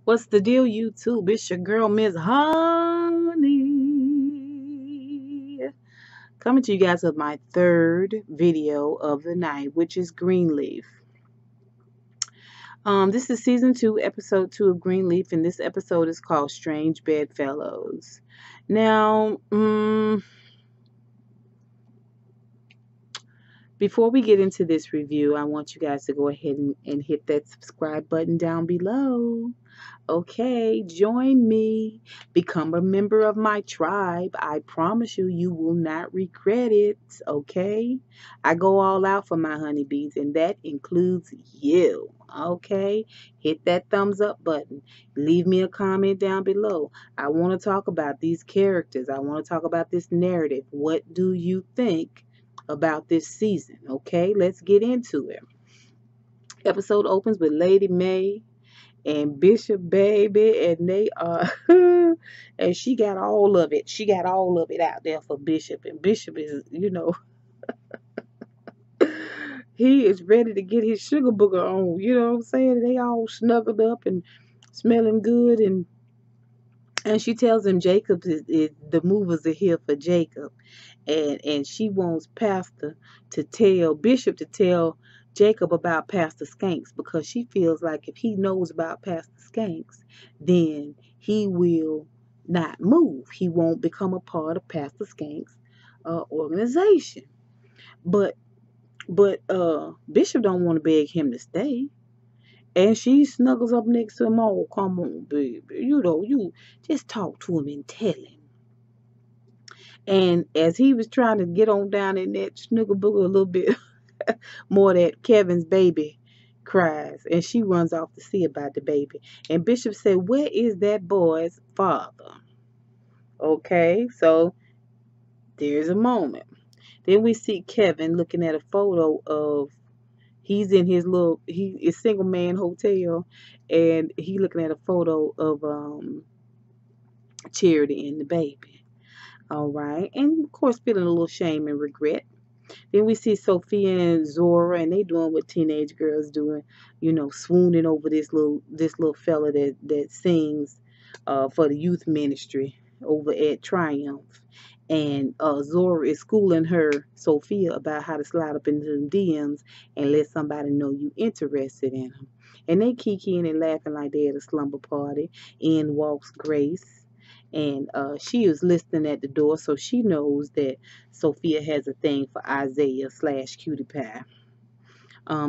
What's the deal, YouTube? It's your girl, Miss Honey. Coming to you guys with my third video of the night, which is Greenleaf. This is season 2, episode 2 of Greenleaf, and this episode is called Strange Bedfellows. Now, before we get into this review, I want you guys to go ahead and hit that subscribe button down below. Okay, join me. Become a member of my tribe. I promise you, you will not regret it. Okay? I go all out for my honeybees, and that includes you. Okay? Hit that thumbs up button. Leave me a comment down below. I want to talk about these characters. I want to talk about this narrative. What do you think about this season? Okay, let's get into it. Episode opens with Lady May and Bishop, baby, and they are and she got all of it. She got all of it out there for Bishop, and Bishop is, he is ready to get his sugar booger on. You know what I'm saying? They all snuggled up and smelling good, and she tells him Jacob is the movers are here for Jacob, and she wants Pastor to tell Bishop to tell Jacob about Pastor Skanks, because she feels like if he knows about Pastor Skanks, then he will not move. He won't become a part of Pastor Skanks' organization. But Bishop don't want to beg him to stay. And she snuggles up next to him. Oh, come on, baby. You just talk to him and tell him. And as he was trying to get on down in that snuggle booger a little bit more, that Kevin's baby cries, and she runs off to see about the baby. And Bishop said, "Where is that boy's father?" Okay, so there's a moment. Then we see Kevin looking at a photo of, he's in his little, he is single man hotel, and he looking at a photo of Charity and the baby. All right, and of course feeling a little shame and regret. Then we see Sophia and Zora, and they doing what teenage girls doing, swooning over this little fella that sings for the youth ministry over at Triumph. And Zora is schooling her, Sophia, about how to slide up into the DMs and let somebody know you interested in them. And they kikiing and laughing like they at a slumber party. In walks Grace, and she is listening at the door, so she knows that Sophia has a thing for Isaiah / Cutie Pie.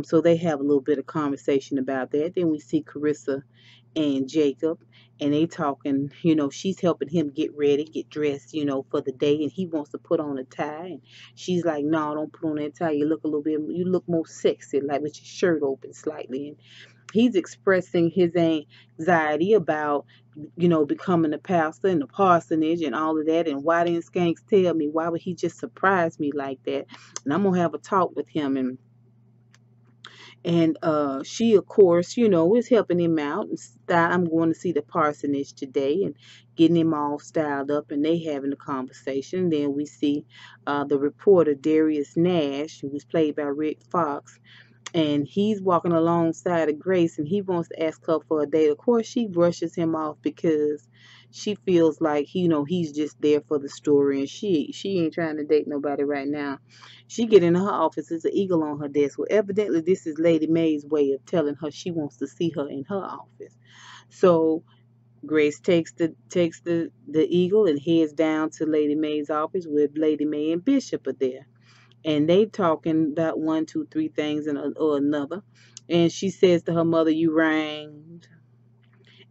So they have a little bit of conversation about that. Then we see Carissa and Jacob, and they talking. She's helping him get ready, get dressed, for the day, and he wants to put on a tie, and she's like, "No, don't put on that tie. You look more sexy, like with your shirt open slightly." And he's expressing his anxiety about, becoming a pastor in the parsonage and all of that. And why didn't Skanks tell me? Why would he just surprise me like that? And I'm gonna have a talk with him. And she, of course, is helping him out. And I'm going to see the parsonage today and getting him all styled up, and they having a conversation. Then we see the reporter, Darius Nash, who was played by Rick Fox, and he's walking alongside of Grace, and he wants to ask her for a date. Of course, she brushes him off because she feels like he's just there for the story, and she ain't trying to date nobody right now. She get in her office, there's an eagle on her desk. Well, evidently this is Lady May's way of telling her she wants to see her in her office. So Grace takes the eagle and heads down to Lady May's office, where Lady May and Bishop are there, and they talking about one, two, three things or another. And she says to her mother, "You rang."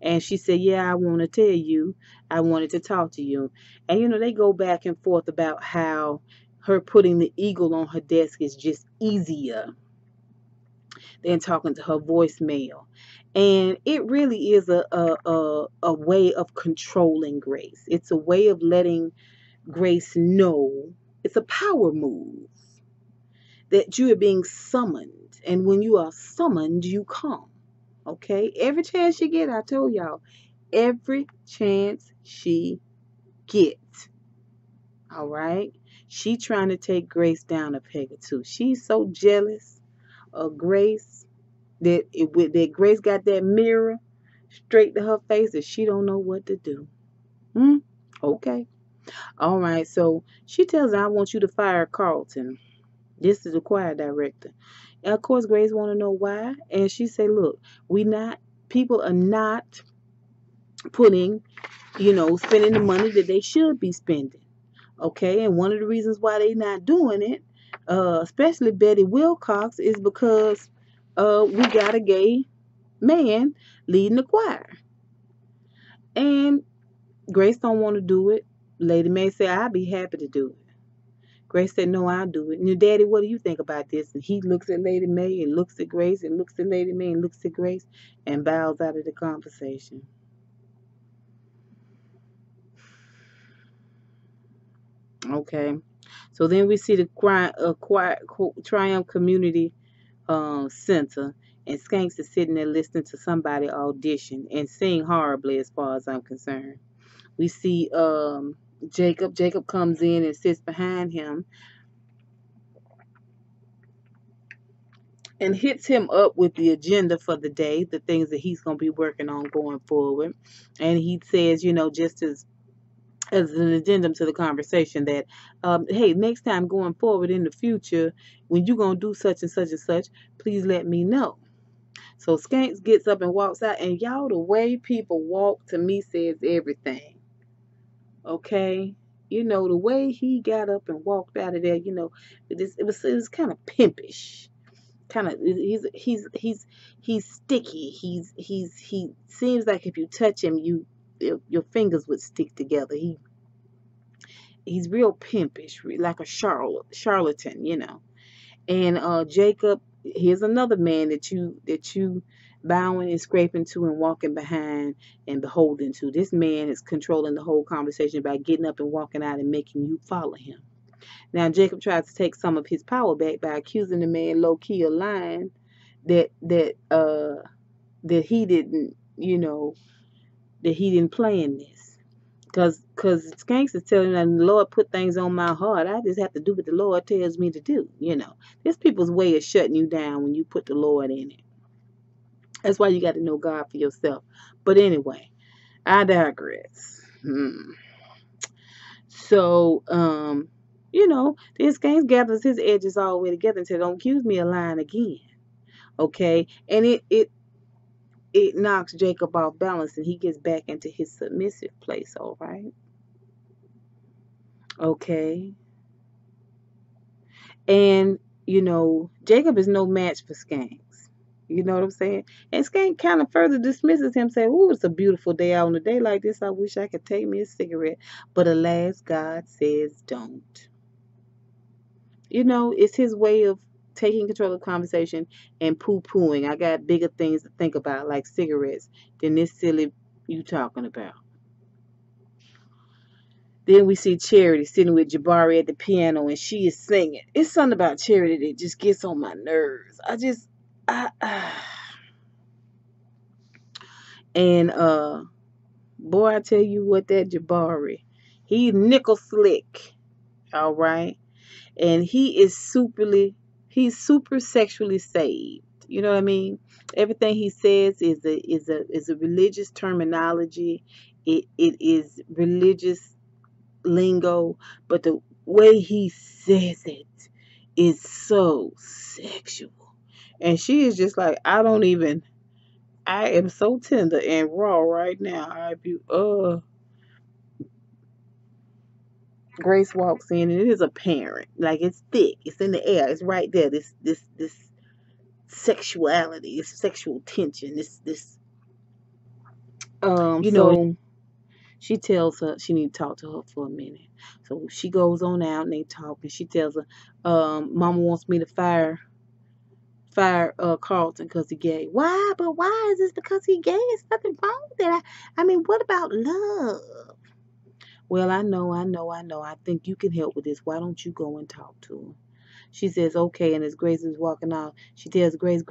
And she said, "Yeah, I want to tell you. I wanted to talk to you." And they go back and forth about how her putting the eagle on her desk is just easier than talking to her voicemail. And it really is a way of controlling Grace. It's a way of letting Grace know it's a power move, that you are being summoned. And when you are summoned, you come. Okay? Every chance she get, I told y'all, every chance she gets. All right? She trying to take Grace down a peg or two. She's so jealous of Grace that Grace got that mirror. straight to her face that she don't know what to do. Hmm? Okay. All right. So she tells her, I want you to fire Carlton. This is the choir director. And of course, Grace want to know why. And she say, look, we not, people are not putting, spending the money that they should be spending. Okay. And one of the reasons why they not doing it, especially Betty Wilcox, is because we got a gay man leading the choir. And Grace don't want to do it. Lady May said, I'd be happy to do it. Grace said, no, I'll do it. And Daddy, what do you think about this? And he looks at Lady May and looks at Grace and looks at Lady May and looks at Grace and bows out of the conversation. Okay. So then we see the Triumph Community Center, and Skanks is sitting there listening to somebody audition and sing horribly as far as I'm concerned. We see Jacob. Jacob comes in and sits behind him and hits him up with the agenda for the day, the things that he's going to be working on going forward. And he says, just as an addendum to the conversation that, hey, next time going forward in the future, when you're going to do such and such and such, please let me know. So Skanks gets up and walks out, and y'all, the way people walk to me says everything. Okay? The way he got up and walked out of there, it was kind of pimpish. Kind of, he's sticky. He seems like if you touch him, your fingers would stick together. He's real pimpish, like a charlatan. And Jacob, here's another man that you bowing and scraping to and walking behind and beholding to. This man is controlling the whole conversation by getting up and walking out and making you follow him. Now Jacob tries to take some of his power back by accusing the man low key of lying that he didn't, that he didn't plan this. Cause Skanks is telling them the Lord put things on my heart. I just have to do what the Lord tells me to do. There's people's way of shutting you down when you put the Lord in it. That's why you got to know God for yourself. But anyway, I digress. So, this Skanks gathers his edges all the way together and said, "Don't accuse me of lying again." Okay, and it knocks Jacob off balance, and he gets back into his submissive place. All right. Okay. And, Jacob is no match for Skanks. You know what I'm saying? And Skank kind of further dismisses him, saying, "Oh, it's a beautiful day out on a day like this. I wish I could take me a cigarette. But alas, God says don't." It's his way of taking control of the conversation and poo-pooing. I got bigger things to think about, like cigarettes, than this silly you talking about. Then we see Charity sitting with Jabari at the piano and she is singing. It's something about Charity that just gets on my nerves. And boy, I tell you what, that Jabari, he nickel slick, all right, and he's super sexually saved. You know what I mean? Everything he says is a religious terminology. It is religious lingo, but the way he says it is so sexual. And she is just like, I am so tender and raw right now. Grace walks in and it is apparent. Like it's thick. It's in the air. It's right there. This sexuality, this sexual tension, this so she tells her she need to talk to her for a minute. So she goes on out and they talk and she tells her, Mama wants me to fire Carlton because he gay. Why? But why is this because he gay? It's nothing wrong with that. I mean, what about love? Well, I know. I think you can help with this. Why don't you go and talk to him? She says, okay, and as Grace is walking off, she tells Grace,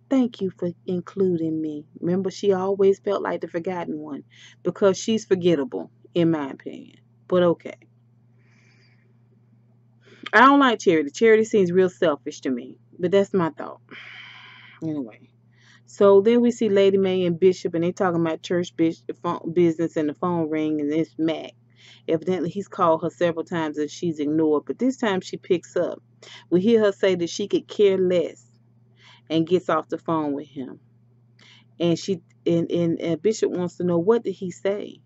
thank you for including me. Remember, she always felt like the forgotten one because she's forgettable, in my opinion. But okay. I don't like Charity. Charity seems real selfish to me, but that's my thought. Anyway. So then we see Lady Mae and Bishop, and they talking about church business, and the phone ring, and it's Mac. Evidently, he's called her several times and she's ignored, but this time she picks up. We hear her say that she could care less and gets off the phone with him. And Bishop wants to know, what did he say?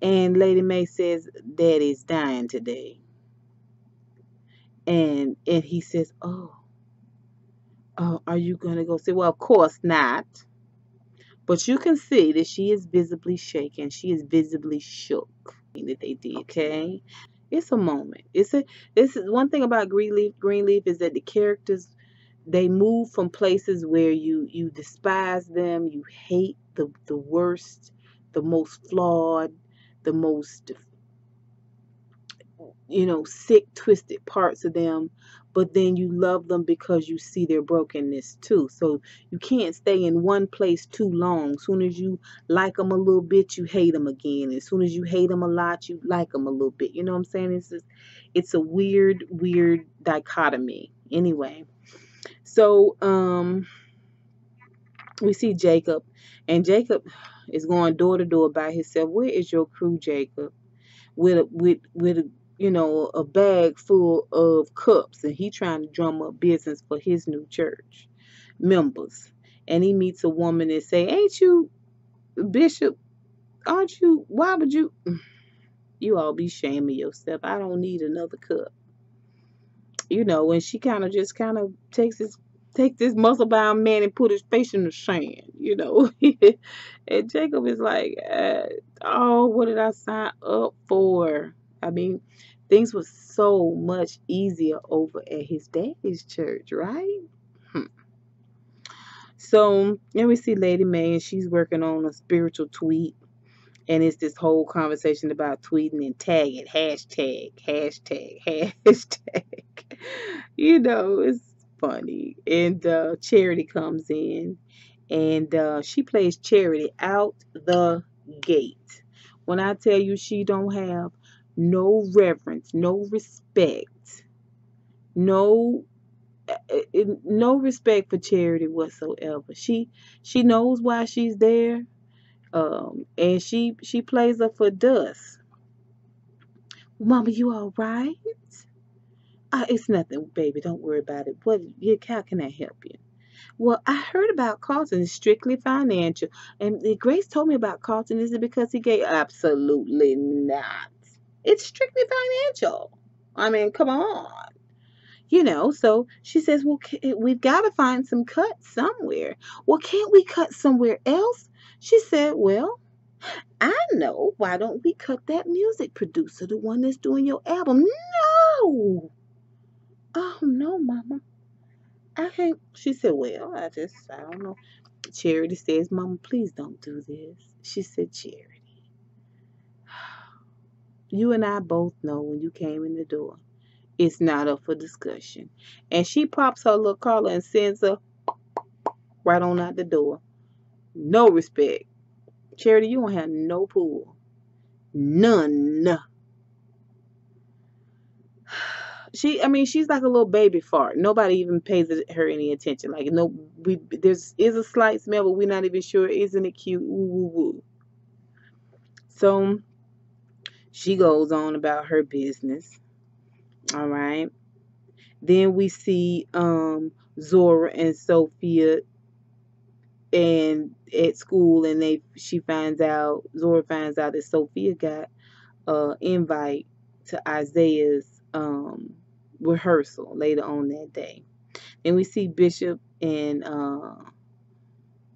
And Lady Mae says, Daddy's dying today. And he says, are you gonna go see? Well, of course not. But you can see that she is visibly shaken. She is visibly shook. That they did, okay? It's a moment. This is one thing about Greenleaf. Greenleaf is that the characters, they move from places where you despise them, you hate the worst, the most flawed, the most sick, twisted parts of them, but then you love them because you see their brokenness too. So you can't stay in one place too long. As soon as you like them a little bit, you hate them again. As soon as you hate them a lot, you like them a little bit. You know what I'm saying? It's a weird, weird dichotomy. Anyway, so we see Jacob, and Jacob is going door to door by himself. Where is your crew, Jacob? With a bag full of cups, and he trying to drum up business for his new church members. And he meets a woman and say, ain't you Bishop? Aren't you? Why would you all be shaming yourself? I don't need another cup. And she kind of takes this muscle bound man and put his face in the sand. And Jacob is like, oh, what did I sign up for? I mean, things were so much easier over at his daddy's church, right? So then we see Lady Mae, and she's working on a spiritual tweet. And it's this whole conversation about tweeting and tagging, hashtag, hashtag. It's funny. And Charity comes in, and she plays Charity out the gate. When I tell you, she don't have no reverence, no respect, no no respect for Charity whatsoever. She knows why she's there, and she plays her for dust. Mama, you all right? It's nothing, baby. Don't worry about it. How can I help you? Well, I heard about Carlton. It's strictly financial. And Grace told me about Carlton. Is it because he gave? Absolutely not. It's strictly financial. I mean, come on. So she says, well, we've got to find some cuts somewhere. Well, can't we cut somewhere else? She said, well, I know. Why don't we cut that music producer, the one that's doing your album? No. Oh, no, Mama. I can't. She said, well, I don't know. Charity says, Mama, please don't do this. She said, Charity, you and I both know when you came in the door, it's not up for discussion. And she pops her little collar and sends her right on out the door. No respect. Charity, you don't have no pull. None. She's like a little baby fart. Nobody even pays her any attention. Like, no, there's a slight smell, but we're not even sure. Isn't it cute? Woo, woo, woo. So she goes on about her business. All right. Then we see Zora and Sophia and at school, and Zora finds out that Sophia got invite to Isaiah's rehearsal later on that day. And we see Bishop, and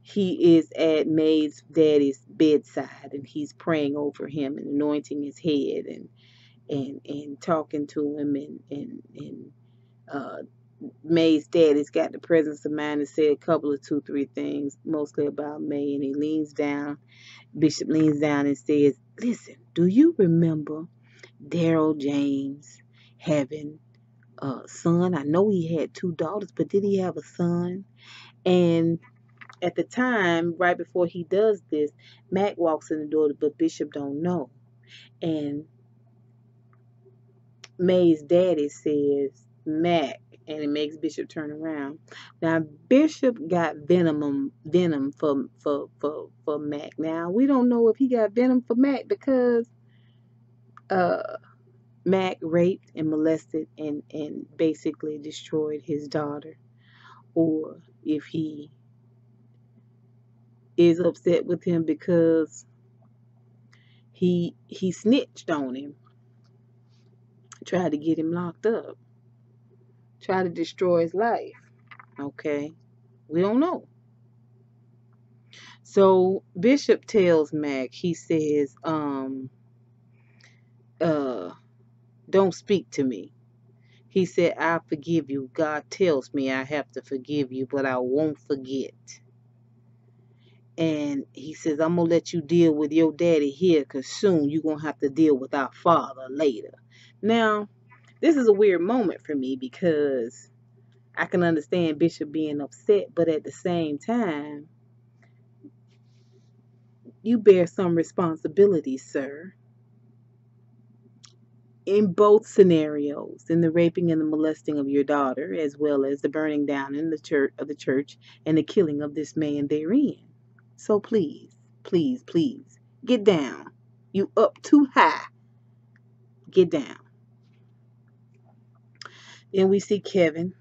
he is at May's daddy's bedside, and he's praying over him and anointing his head, and talking to him, and May's daddy's got the presence of mind to say a couple of 2-3 things, mostly about May, and Bishop leans down and says, listen, do you remember Daryl James having a son? I know he had 2 daughters, but did he have a son? And at the time, right before he does this, Mac walks in the door, but Bishop don't know. And May's daddy says, Mac, and it makes Bishop turn around. Now Bishop got venom for Mac. Now we don't know if he got venom for Mac because uh Mac raped and molested and basically destroyed his daughter, or if he is upset with him because he snitched on him, tried to get him locked up, tried to destroy his life. Okay, we don't know. So Bishop tells Mac, he says, uh, don't speak to me. He said, I forgive you. God tells me I have to forgive you, but I won't forget. And he says, I'm going to let you deal with your daddy here because soon you're going to have to deal with our father later. Now, this is a weird moment for me because I can understand Bishop being upset, but at the same time, you bear some responsibility, sir. In both scenarios, in the raping and the molesting of your daughter, as well as the burning down in the church and the killing of this man therein. So please, please, please, get down. You up too high. Get down. Then we see Kevin.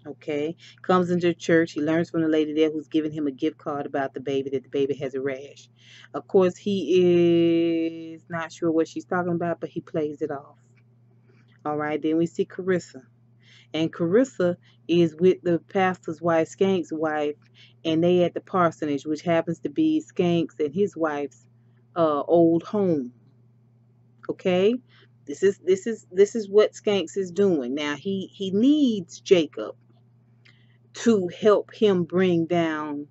Okay, comes into church. He learns from the lady there who's giving him a gift card about the baby, that the baby has a rash. Of course, he is not sure what she's talking about, but he plays it off. All right, then we see Carissa. And Carissa is with the pastor's wife, Skank's wife, and they at the parsonage, which happens to be Skank's and his wife's old home. Okay, this is what Skanks is doing now. He needs Jacob to help him bring down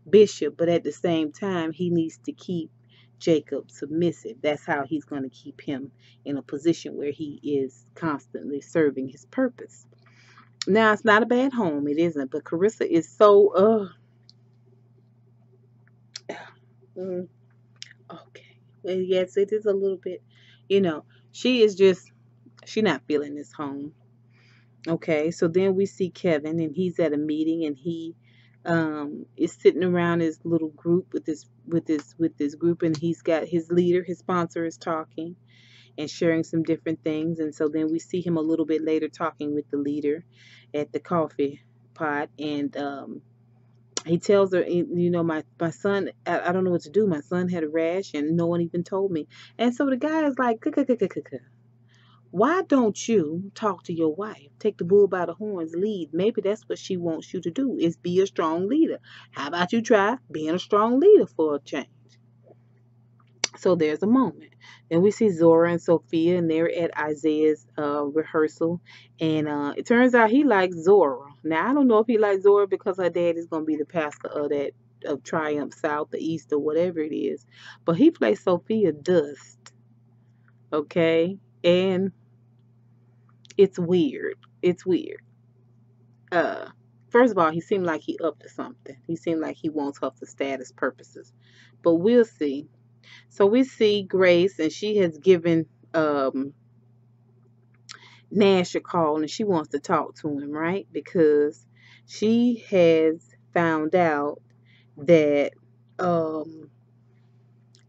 Bishop, but at the same time, he needs to keep Jacob submissive. That's how he's going to keep him in a position where he is constantly serving his purpose. Now, it's not a bad home, it isn't, but Carissa is so, mm, okay. Well, yes, it is a little bit, you know, she is just, she not feeling this home. Okay, so then we see Kevin, and he's at a meeting, and he is sitting around his little group with this group, and he's got his leader, his sponsor is talking and sharing some different things. And so then we see him a little bit later talking with the leader at the coffee pot, and he tells her, my son, I don't know what to do. My son had a rash, and no one even told me. And so the guy is like, why don't you talk to your wife? Take the bull by the horns, lead. Maybe that's what she wants you to do, is be a strong leader. How about you try being a strong leader for a change? So there's a moment. Then we see Zora and Sophia, and they're at Isaiah's rehearsal. And it turns out he likes Zora. Now, I don't know if he likes Zora because her dad is going to be the pastor of Triumph South, the East, or whatever it is. But he plays Sophia Dust. Okay? And it's weird. It's weird. Uh, First of all, he seemed like he up to something. He seemed like he wants her for status purposes. But we'll see. So we see Grace, and she has given Nash a call, and she wants to talk to him, right? Because she has found out that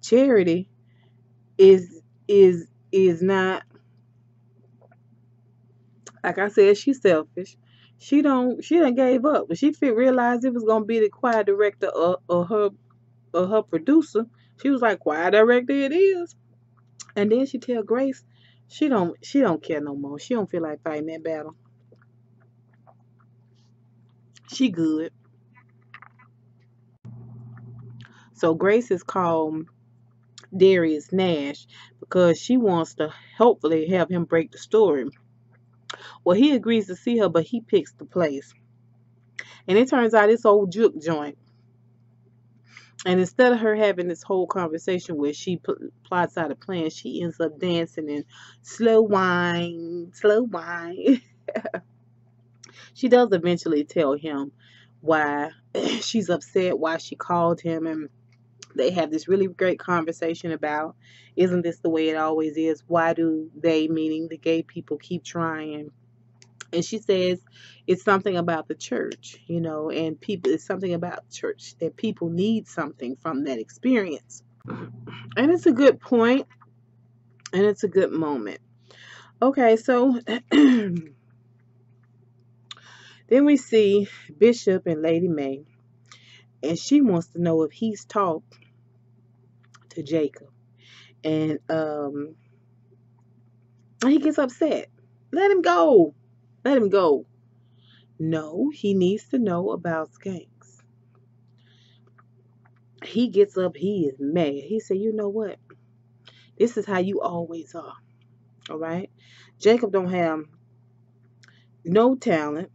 Charity is not, like I said, she's selfish. She done gave up, but she realized it was gonna be the choir director or her producer. She was like, choir director it is. And then she tell Grace she don't care no more. She don't feel like fighting that battle. She good. So Grace has called Darius Nash because she wants to hopefully have him break the story. Well, he agrees to see her, but he picks the place. And it turns out it's old juke joint. And instead of her having this whole conversation where she plots out a plan, she ends up dancing in slow wine, slow wine. She does eventually tell him why she's upset, why she called him, and they have this really great conversation about, isn't this the way it always is? Why do they, meaning the gay people, keep trying And she says it's something about the church, and people, it's something about church that people need something from that experience. And it's a good point, and it's a good moment. Okay, so then we see Bishop and Lady May, and she wants to know if he's talked to Jacob. And he gets upset. Let him go. Let him go. No, he needs to know about skanks. He gets up, he is mad. He said, you know what? This is how you always are. All right? Jacob don't have no talent,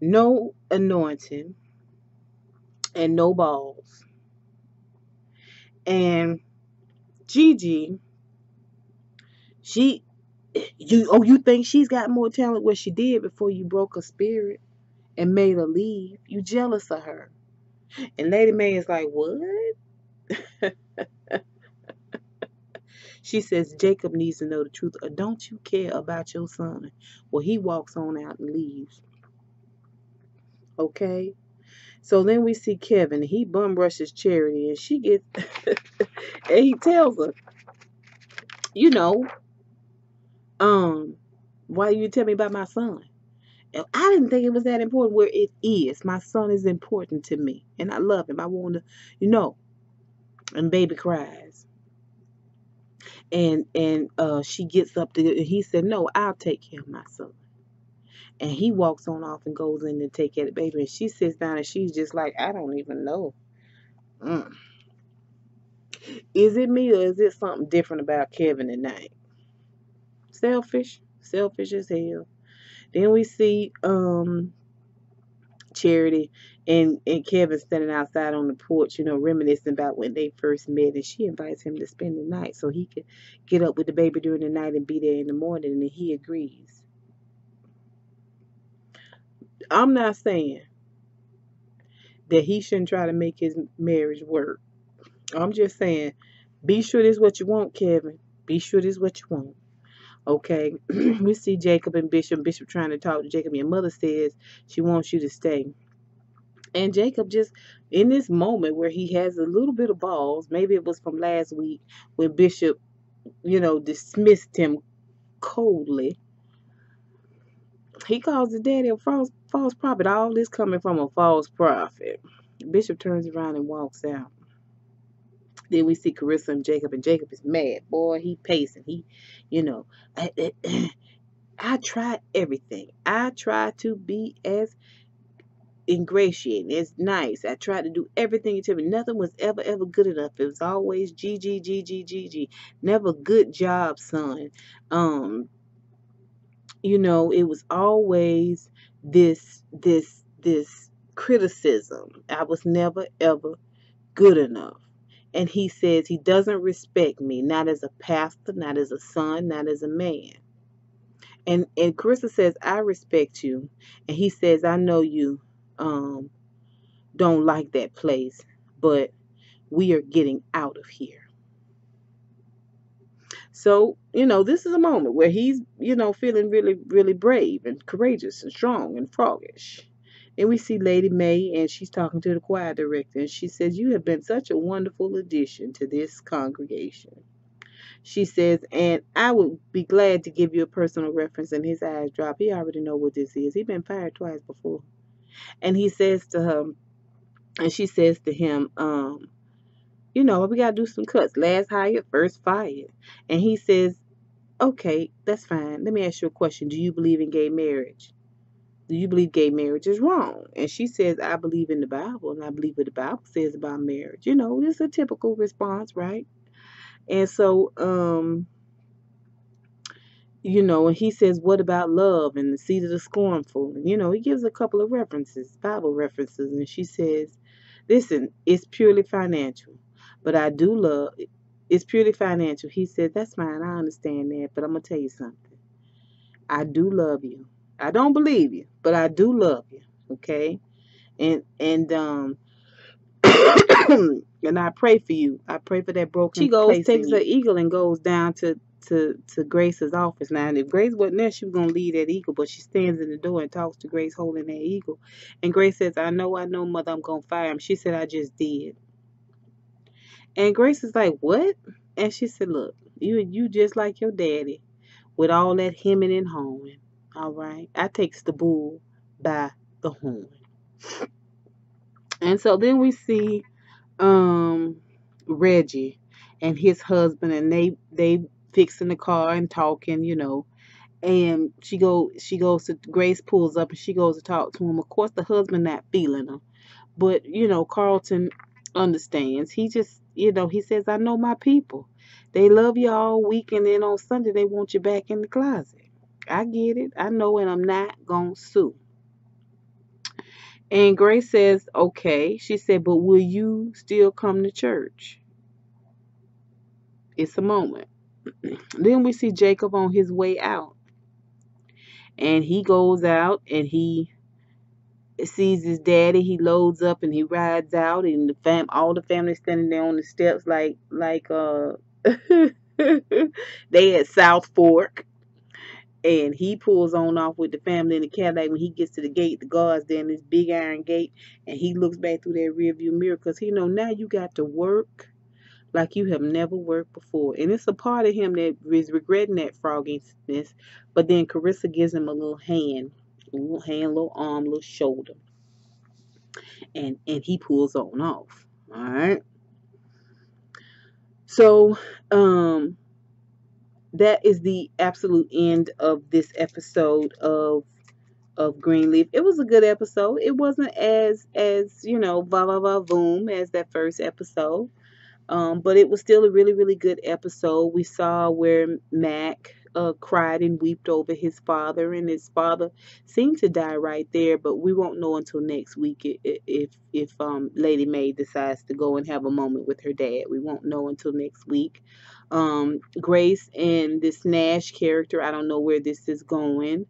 no anointing, and no balls. And Gigi, she you think she's got more talent what she did before you broke her spirit and made her leave? You jealous of her. And Lady May is like, what? She says Jacob needs to know the truth, or don't you care about your son? Well, he walks on out and leaves. Okay? So then we see Kevin. He bum brushes Charity, and she gets, and he tells her, you know, um, why you tell me about my son? And I didn't think it was that important. Where it is, my son is important to me, and I love him. I want to, you know. And baby cries, and she gets up to. He said, "No, I'll take care of my son." And he walks on off and goes in to take care of the baby. And she sits down and she's just like, I don't even know. Mm. Is it me or is it something different about Kevin tonight? Selfish. Selfish as hell. Then we see Charity and Kevin standing outside on the porch, reminiscing about when they first met, and she invites him to spend the night so he could get up with the baby during the night and be there in the morning, and he agrees. I'm not saying that he shouldn't try to make his marriage work. I'm just saying, be sure this is what you want, Kevin. Be sure this is what you want. Okay. We see Jacob and Bishop. Bishop trying to talk to Jacob. Your mother says she wants you to stay. And Jacob just in this moment where he has a little bit of balls, maybe it was from last week when Bishop, dismissed him coldly. He calls his daddy a false prophet. All this coming from a false prophet. Bishop turns around and walks out. Then we see Carissa and Jacob is mad. Boy, he pacing. You know, I, I tried everything. I tried to be as ingratiating, as nice. I tried to do everything you tell me. Nothing was ever good enough. It was always G G G G G G. Never good job, son. It was always this criticism. I was never ever good enough. And he says he doesn't respect me, not as a pastor, not as a son, not as a man. And Carissa says, I respect you. And he says, I know you don't like that place, but we are getting out of here. So, this is a moment where he's, feeling really, really brave and courageous and strong and froggish. And we see Lady May, and she's talking to the choir director, and she says, you have been such a wonderful addition to this congregation. She says, and I would be glad to give you a personal reference. And his eyes drop. He already know what this is. He's been fired twice before. And he says to her, and she says to him, we got to do some cuts. Last hired, first fired. And he says, okay, that's fine. Let me ask you a question. Do you believe in gay marriage? Do you believe gay marriage is wrong? And she says, I believe in the Bible, and I believe what the Bible says about marriage. It's a typical response, right? And so, and he says, what about love and the seed of the scornful? And, he gives a couple of references, Bible references. And she says, listen, it's purely financial, but I do love it. It's purely financial. He said, that's fine. I understand that. But I'm going to tell you something. I do love you. I don't believe you, but I do love you. Okay. And and I pray for you. I pray for that broken. She goes, takes her eagle and goes down to to Grace's office. Now, and if Grace wasn't there, she was gonna leave that eagle, but she stands in the door and talks to Grace holding that eagle. And Grace says, I know, mother, I'm gonna fire him. She said, I just did. And Grace is like, what? And she said, look, you just like your daddy with all that hemming and hawing. All right. I takes the bull by the horn. And so then we see um Reggie and his husband, and they fixing the car and talking, and she goes to Grace, pulls up and she goes to talk to him. Of course the husband not feeling her, but Carlton understands. He just, he says, I know my people, they love you all week, and then on Sunday they want you back in the closet. I get it, I know, and I'm not gonna sue. And Grace says, okay. She said, but will you still come to church? It's a moment. Then we see Jacob on his way out. And he goes out and he sees his daddy. He loads up and he rides out, and all the family standing there on the steps like they at South Fork. And he pulls on off with the family in the Cadillac. When he gets to the gate, the guard's there in this big iron gate, and he looks back through that rearview mirror because he know now you got to work like you have never worked before. And it's a part of him that is regretting that frogginess. But then Carissa gives him a little hand, little arm, little shoulder, and he pulls on off. All right. So that is the absolute end of this episode of Greenleaf. It was a good episode. It wasn't as va va va boom as that first episode. But it was still a really, really good episode. We saw where Mac cried and wept over his father, and his father seemed to die right there. But we won't know until next week if Lady Mae decides to go and have a moment with her dad. We won't know until next week. Grace and this Nash character, I don't know where this is going.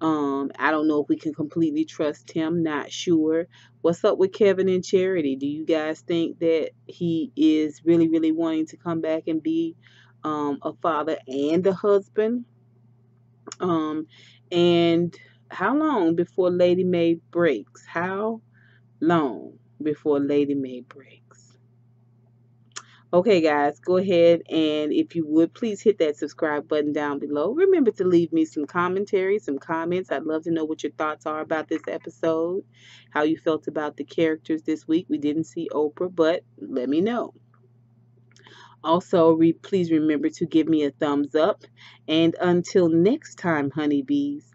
I don't know if we can completely trust him. Not sure. What's up with Kevin and Charity? Do you guys think that he is really, really wanting to come back and be a father and a husband? And how long before Lady Mae breaks? How long before Lady Mae breaks? Okay, guys, go ahead, and if you would, please hit that subscribe button down below. Remember to leave me some commentary, some comments. I'd love to know what your thoughts are about this episode, how you felt about the characters this week. We didn't see Oprah, but let me know. Also, please remember to give me a thumbs up. And until next time, honeybees,